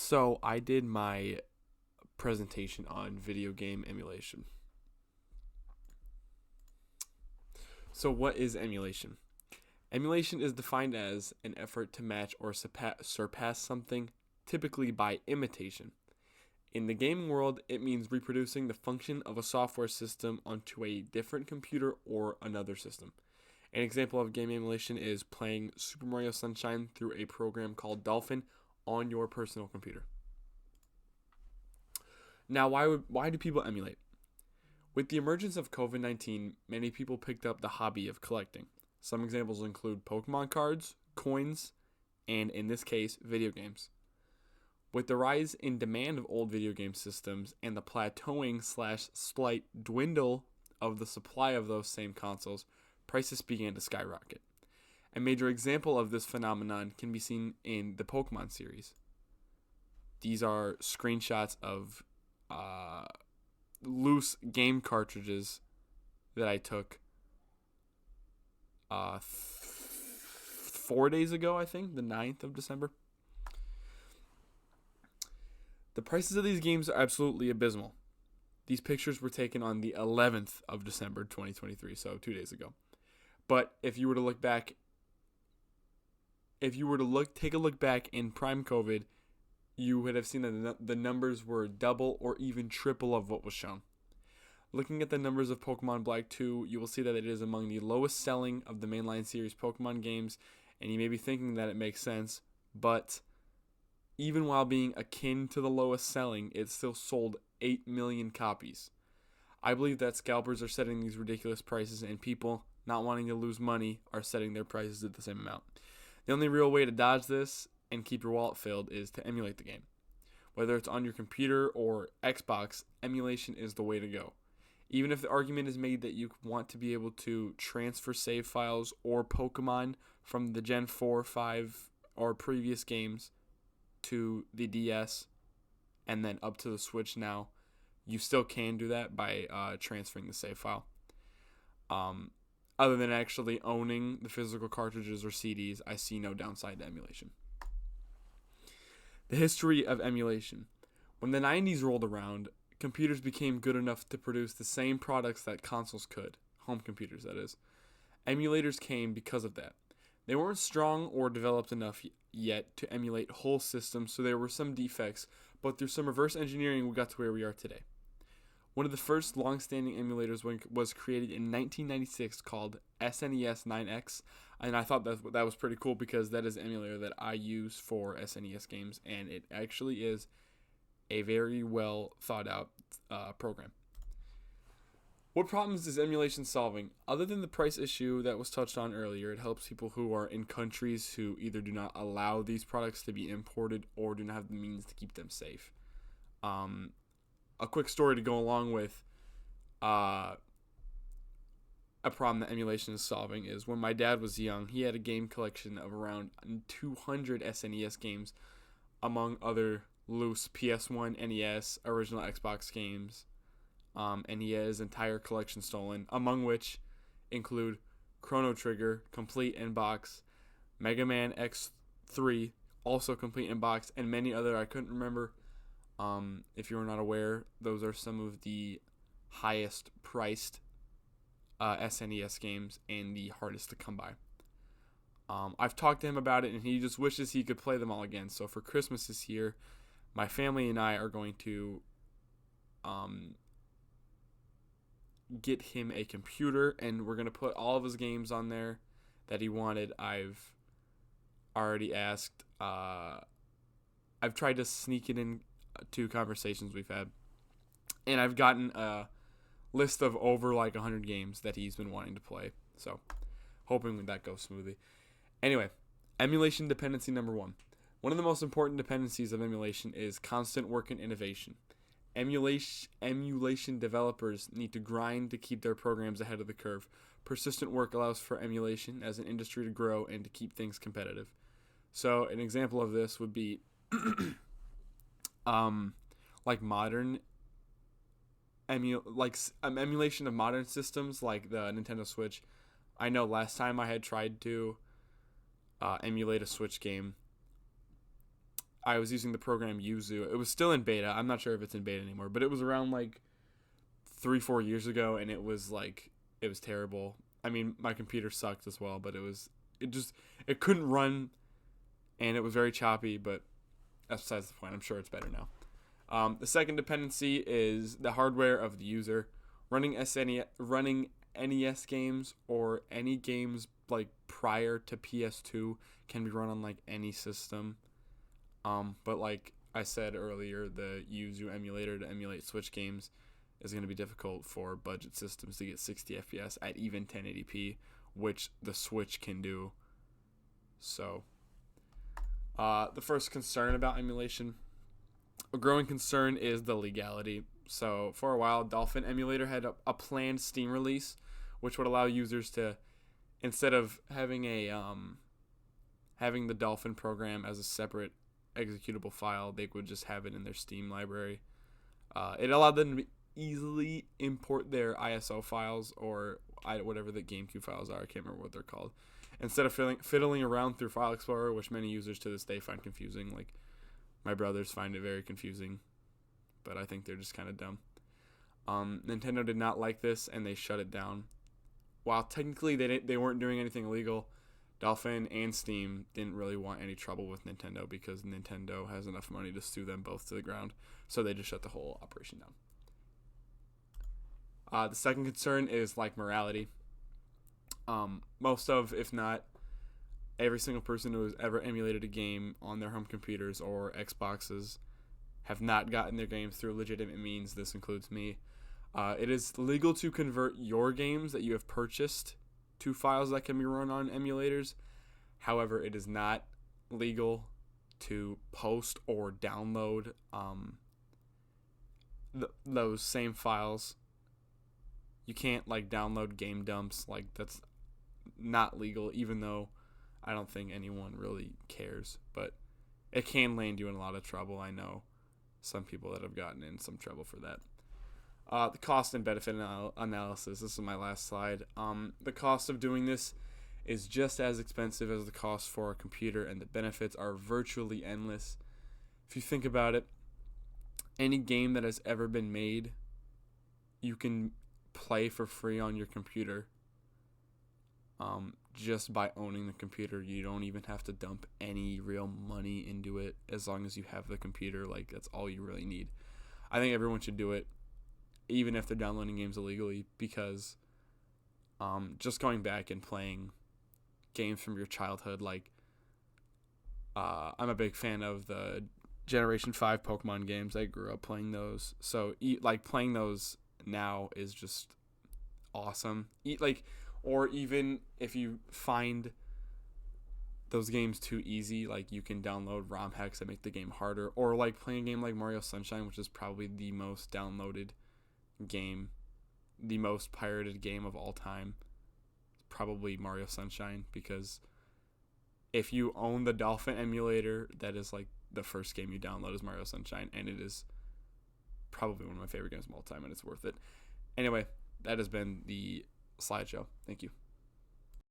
So I did my presentation on video game emulation. So what is emulation? Emulation is defined as an effort to match or surpass something, typically by imitation. In the gaming world, it means reproducing the function of a software system onto a different computer or another system. An example of game emulation is playing Super Mario Sunshine through a program called Dolphin on your personal computer. Now, why do people emulate? With the emergence of COVID-19, many people picked up the hobby of collecting. Some examples include Pokemon cards, coins, and in this case, video games. With the rise in demand of old video game systems and the plateauing/slight dwindle of the supply of those same consoles, prices began to skyrocket. A major example of this phenomenon can be seen in the Pokemon series. These are screenshots of loose game cartridges that I took 4 days ago, I think, the 9th of December. The prices of these games are absolutely abysmal. These pictures were taken on the 11th of December 2023, so 2 days ago. But if you were to look back, take a look back in prime COVID, you would have seen that the numbers were double or even triple of what was shown. Looking at the numbers of Pokemon Black 2, you will see that it is among the lowest selling of the mainline series Pokemon games, and you may be thinking that it makes sense, but even while being akin to the lowest selling, it still sold 8 million copies. I believe that scalpers are setting these ridiculous prices, and people, not wanting to lose money, are setting their prices at the same amount. The only real way to dodge this and keep your wallet filled is to emulate the game. Whether it's on your computer or Xbox, emulation is the way to go. Even if the argument is made that you want to be able to transfer save files or Pokemon from the Gen 4, 5, or previous games to the DS and then up to the Switch now, you still can do that by transferring the save file. Other than actually owning the physical cartridges or CDs, I see no downside to emulation. The history of emulation. When the 90s rolled around, computers became good enough to produce the same products that consoles could. Home computers, that is. Emulators came because of that. They weren't strong or developed enough yet to emulate whole systems, so there were some defects, but through some reverse engineering, we got to where we are today. One of the first long-standing emulators was created in 1996 called SNES 9X, and I thought that was pretty cool because that is an emulator that I use for SNES games, and it actually is a very well thought-out program. What problems is emulation solving? Other than the price issue that was touched on earlier, it helps people who are in countries who either do not allow these products to be imported or do not have the means to keep them safe. A quick story to go along with a problem that emulation is solving is when my dad was young, he had a game collection of around 200 SNES games, among other loose PS1, NES, original Xbox games, and he had his entire collection stolen, among which include Chrono Trigger, complete in box, Mega Man X3, also complete in box, and many other I couldn't remember. If you are not aware, those are some of the highest priced SNES games and the hardest to come by. I've talked to him about it, and he just wishes he could play them all again. So for Christmas this year, my family and I are going to get him a computer, and we're going to put all of his games on there that he wanted. I've already asked. I've tried to sneak it in to conversations we've had, and I've gotten a list of over 100 games that he's been wanting to play, so hoping that goes smoothly. Anyway, emulation dependency number 1. One of the most important dependencies of emulation is constant work and innovation. Emulation developers need to grind to keep their programs ahead of the curve. Persistent work allows for emulation as an industry to grow and to keep things competitive. So an example of this would be modern emulation of modern systems like the Nintendo Switch. I know last time I had tried to emulate a Switch game, I was using the program Yuzu. It was still in beta. I'm not sure if it's in beta anymore, but it was around like 3-4 years ago, and it was terrible. I mean, my computer sucked as well, but it couldn't run, and it was very choppy. But that's besides the point. I'm sure it's better now. The second dependency is the hardware of the user. Running NES games or any games like prior to PS2 can be run on like any system. But like I said earlier, the Yuzu emulator to emulate Switch games is going to be difficult for budget systems to get 60 FPS at even 1080p, which the Switch can do. So, the first concern about emulation, a growing concern, is the legality. So, for a while, Dolphin Emulator had a planned Steam release, which would allow users to, instead of having having the Dolphin program as a separate executable file, they would just have it in their Steam library. It allowed them to easily import their ISO files or whatever the GameCube files are. I can't remember what they're called. Instead of fiddling around through File Explorer, which many users to this day find confusing. Like, my brothers find it very confusing, but I think they're just kind of dumb. Nintendo did not like this, and they shut it down. While technically they weren't doing anything illegal, Dolphin and Steam didn't really want any trouble with Nintendo because Nintendo has enough money to sue them both to the ground, so they just shut the whole operation down. The second concern is like morality. Most of, if not every single person who has ever emulated a game on their home computers or Xboxes have not gotten their games through legitimate means. This includes me. It is legal to convert your games that you have purchased to files that can be run on emulators. However, it is not legal to post or download those same files. You can't like download game dumps. Like, that's not legal, even though I don't think anyone really cares. But it can land you in a lot of trouble. I know some people that have gotten in some trouble for that. The cost and benefit analysis. This is my last slide. The cost of doing this is just as expensive as the cost for a computer, and the benefits are virtually endless. If you think about it, any game that has ever been made, you can play for free on your computer. Just by owning the computer. You don't even have to dump any real money into it as long as you have the computer. Like, that's all you really need. I think everyone should do it, even if they're downloading games illegally, because just going back and playing games from your childhood, like I'm a big fan of the Generation 5 Pokemon games. I grew up playing those, so playing those now is just awesome. Or even if you find those games too easy, like, you can download ROM hacks that make the game harder, or like playing a game like Mario Sunshine, which is probably the most downloaded game, the most pirated game of all time. Probably Mario Sunshine, because if you own the Dolphin emulator, that is like the first game you download is Mario Sunshine, and it is probably one of my favorite games of all time, and it's worth it. Anyway, that has been the slideshow. Thank you.